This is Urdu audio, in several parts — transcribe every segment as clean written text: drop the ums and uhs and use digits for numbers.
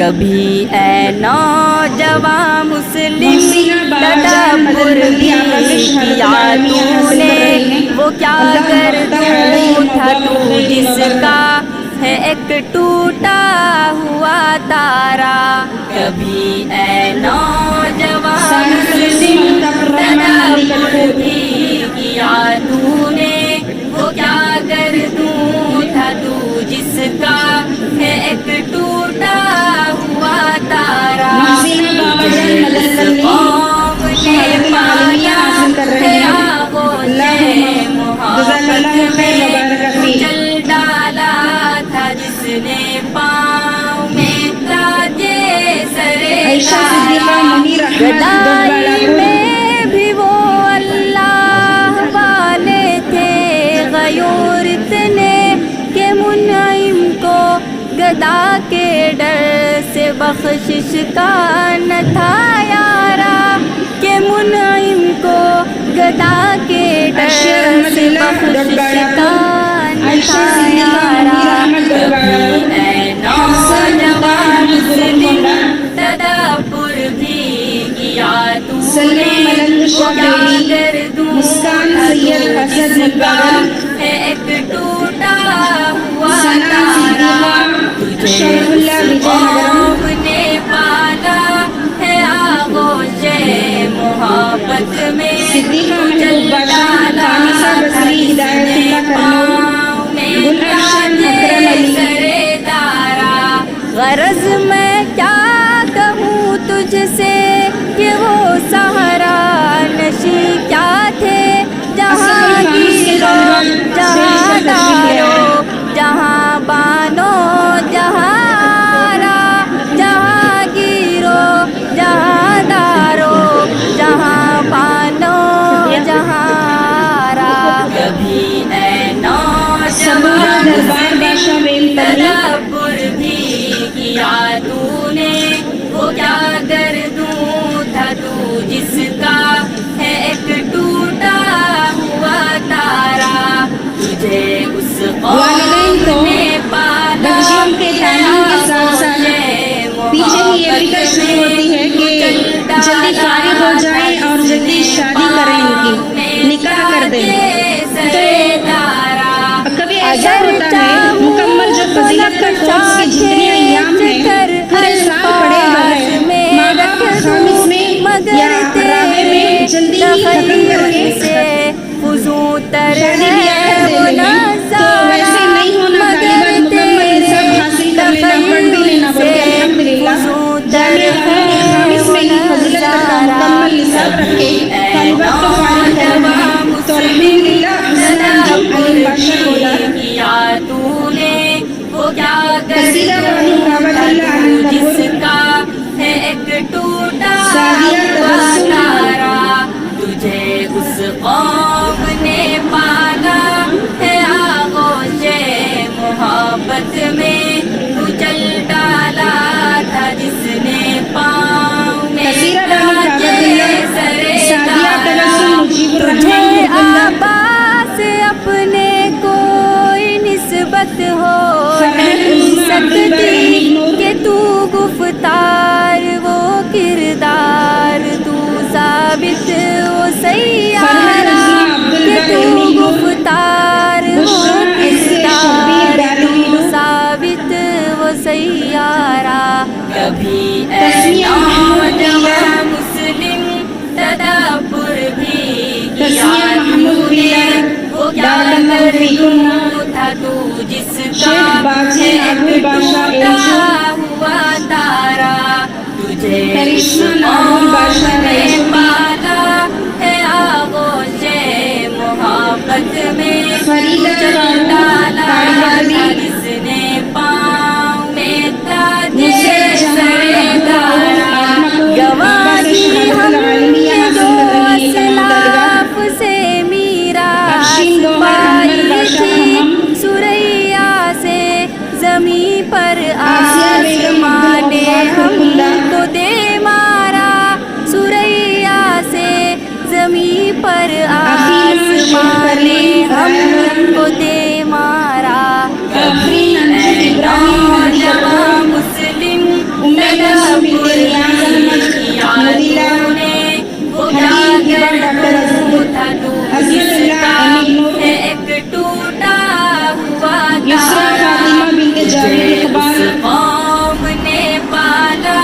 کبھی اے نوجواں مسلم تدبر بھی کیا تو نے، وہ کیا گردوں تھا تو جس کا ہے ایک ٹوٹا ہوا تارا. کبھی اے نوجواں مسلم تدبر بھی کیا تو نے، وہ کیا گردوں تھا تو جس کا ہے ایک ٹوٹا ہوا تارا. اس قوم نے پایا ہے آغوش محبت میں، کچل ڈالا تھا جس نے پاؤں میں تاجے سرے تارا. گدائی میں بھی وہ اللہ والے تھے غیور اتنے کہ منعم کو گدا کے ڈر سے بخشش کا نہ تھا یارا. کہ منعم کو گدا کے ڈر سے بخشش کا نہ تھا یارا. کبھی اے نوجوان مسلم تدبر بھی کیا تو نے، وہ کیا گردوں تھا تو جس کا ہے ایک ٹوٹا ہوا تارا. تجھے اس قوم نے پالا ہے آغوش محبت میں، کچل ڈالا تھا جس نے پاؤں میں تاجے سرے تارا. غرض میں کیا کہوں تجھ سے کہ وہ سہارا نشی کیا تھے، جہاں گیرو جہاں دارو جہاں بانو جہاں را، جہاں گیرو جہاں دارو جہاں بانو جہاں را. کبھی اے نوجوان تدبر بھی کیا تو نے، وہ کیا گردوں تھا تو جس کا ہے ایک ٹوٹا ہوا تارا. تجھے اس قوم نے پالا ہے آغوش پیچھے ہی یہ فکر شروع ہوتی ہے کہ جلدی فارغ ہو جائیں اور جلدی شادی کریں، ان کی نکاح کر دیں. تو کبھی ایسا ہوتا ہے مکمل جو فضیلت کا کورس کے جتنے ایام ہیں پورے سال پڑے بغیر ماں باپ خامس میں یا رابع میں جلدی ہی ختم کر کے شادی بیاہ کر دیں گے. تو ویسے نہیں ہونا طالبات مکمل نصاب حاصل کر لینا، پڑھ بھی لینا بلکہ الحمدللہ جامعہ خامس میں ہی فضیلت کا مکمل نصاب رکھے طالبات کو فارغ کرنا. تو الحمدللہ حسنہ علیم بادشاہ بولا قصیدہ بانی کعبۃ اللہ جس کا ہے ایک ٹوٹا سعدیہ ہوا تبسم تارا. تجھے اس قوم نے پالا ہے آغوش محبت میں، کچل ڈالا تھا جس نے پاؤں میں قصیدہ بانی کعبۃ تاجے اللہ سرے سعدیہ تبسم تارا. مجیب تجھے الرحمن آبا سے اپنے کوئی نسبت ہو نہیں سکتی کہ تو گفتار وہ کردار تو ثابت وہ سیارہ، کہ تو گفتار وہ کردار تو ثابت وہ سیارہ. کبھی اے نوجوان مسلم تدبر بھی کیا تو نے، وہ کیا گردوں تھا تو جس کا ہے ایک ٹوٹا ہوا تارا. تجھے اس قوم نے پالا ہے آغوش محبت میں، کچل ڈالا تھا جس نے پاؤں میں تاجے سرے تارا. گواہی ہم نے جو اسلاف سے میراث پائی تھی، سریا سے زمین پر آسمان نے ہم کو دے مارا. یوسف بنت ریاض احمد مدیلہ حلیم ہبا ڈاکٹر عظمت اللہ امین نور ایک ٹوٹا ہوا یسرا فاطمہ بنت جاوید اقبال قوم نے پالا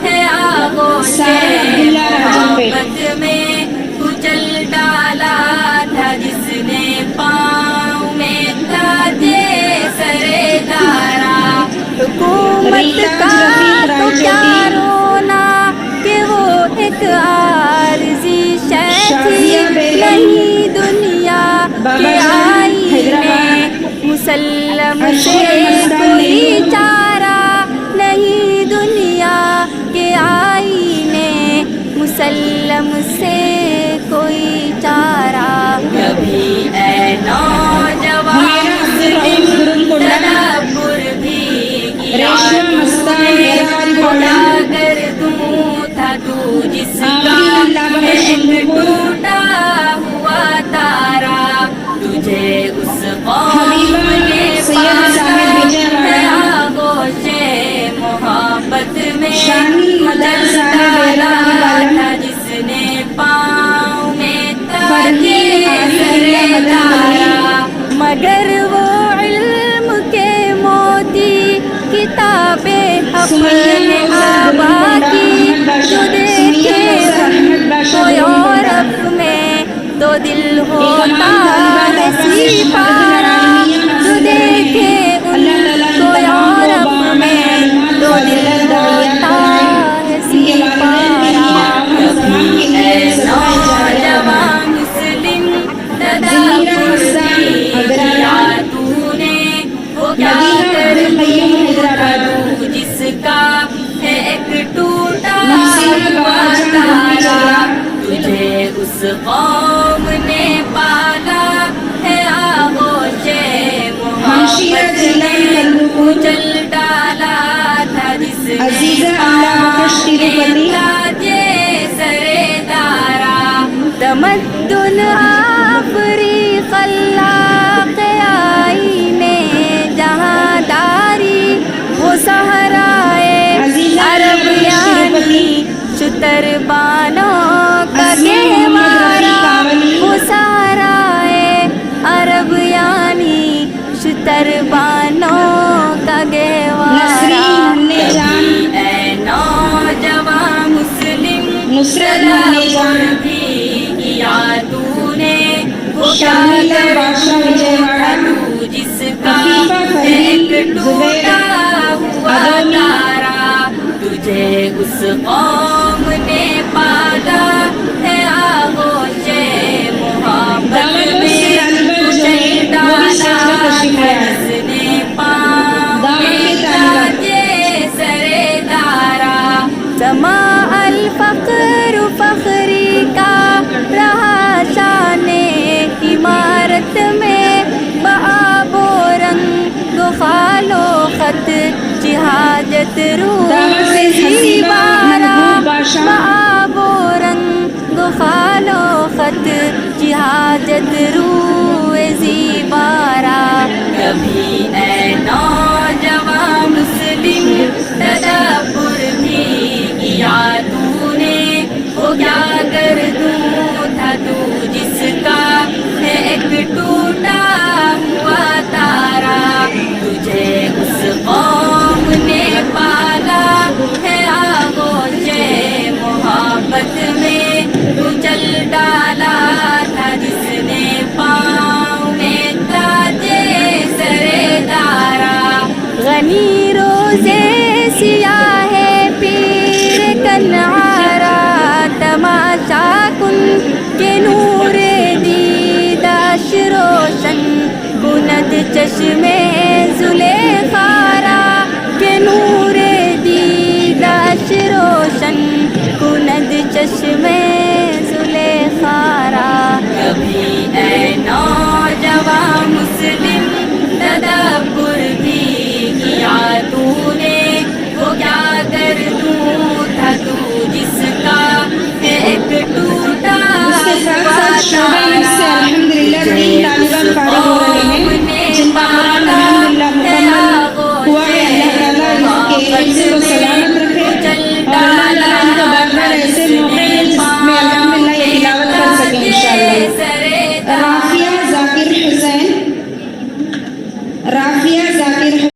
ہے آغوش سارہ عبداللہ راجن محبت پیٹ میں کچل ڈالا تھا جس نے پاؤں میں تاجے سرے دارا حکومت ریتاج کا رفیق تو رائے کیا چوٹی رونا کہ وہ ایک عارضی شے تھی شازیہ بیگم نہیں دنیا بابا کے جان آئی حیدرآباد مسلم سے اشرف مستان کوئی نیلو چارہ نہیں دنیا کے آئینے مسلم سے کوئی چارہ کبھی اے نوجوان ہمیرا عبدالرؤف گرل کنڈا تدبر بھی ریشمہ مستان ایران خدا کھوڑا کر دوں تھا تو جس آفرین اللہ کا بخش ایک شنگھپور ٹوٹا ہوا تارا تجھے اس قوم حبیبہ نے سید حسامد وجے ہے واڑہ آغوش محبت میں شاہین مدر صاحب ایرانی بالم تھا جس نے پاؤں میں فرحین عارف اللہ مدن دارا مگر وہ علم کے موتی کتابیں سمیہ اپنے کوثر آبا گرل کنڈا کی احمد باشا جو دیکھے سمیہ کوثر احمد باشا کوئی گرل اور کنڈا اب میں تو دل ایک ہوتا امام ہے طالبہ سی ڈاکٹر پارا شمس جو العالمین دیکھے ان اللہ تعالیٰ کوئی تمام اور کو اب بعمل میں عالمات تو فاضلہ دل داعیات ہوتا بنائے ہے ان سی کے والدین کے لیے پارا آپ ہم تمام کے اے لیے صدقہ جاریہ بنائے نوجوان مسلم زمینہ تدبر مستان بھی کیا اگرالہ تو نے وہ کیا مدینہ کر عبدالقیوم دوں تھا حیدرآباد تو جس کا ہے ایک ٹوٹا محسنہ ہوا بابا جان گھومی تارا چلا تجھے اس قوم نے پالا ہے آغوش ہمشیرہ محبت جیلان میں کندوپور کچل ڈالا تھا جس نے عزیزہ اللہ بخش پاؤں میں تروپتی تاجے سرے دارا تمدن آفری خلاق آئینے جہاں داری وہ صحرائے عزیزہ اللہ عرب بخش یعنی تروپتی شتر بانوں کا عظمہ محمد رفیع گہوارہ کاولی وہ صحرائے عرب یعنی شتر بانوں کا گہوارہ نسرین منع جان کبھی اے نوجوان مسلم نصرت منع جان بھی کیا تو نے وہ کیا شرمیلا کر بادشاہ وجے واڑہ تو جس کا عفیفہ ایک فرحین زبیر ٹوٹا ہوا ادومی تارا تجھے اس قوم نے پالا ہے آغوش محبت دعوت میں سے طالبات جو ہے وہ بھی اسٹیج پر تشریف لے آئے جس نے پاؤں دعوت میں کے طالبات تاجے سرے دارا سما الفقر فخری کا رہا شان عمارت میں بآب و رنگ و خال و خط جہاجت روح دعوت سے حسیبہ محبوب بادشاہ بآب و رنگ و خال و خط جہاجت روح زیبارہ کبھی اے نوجوان مسلم تدبر بھی کیا تو نے وہ کیا کر دوں تھا تو جس کا ہے ایک ٹوٹا ہوا تارا تجھے اس قوم نے پالا ہے آغوش محبت میں کچل ڈالا تھا جس نے پاؤں میں تاجے سرے دارا غنی روزے سیاہ پیر کنعارا تماشا کن کے نور دیداش روشن کند چشمے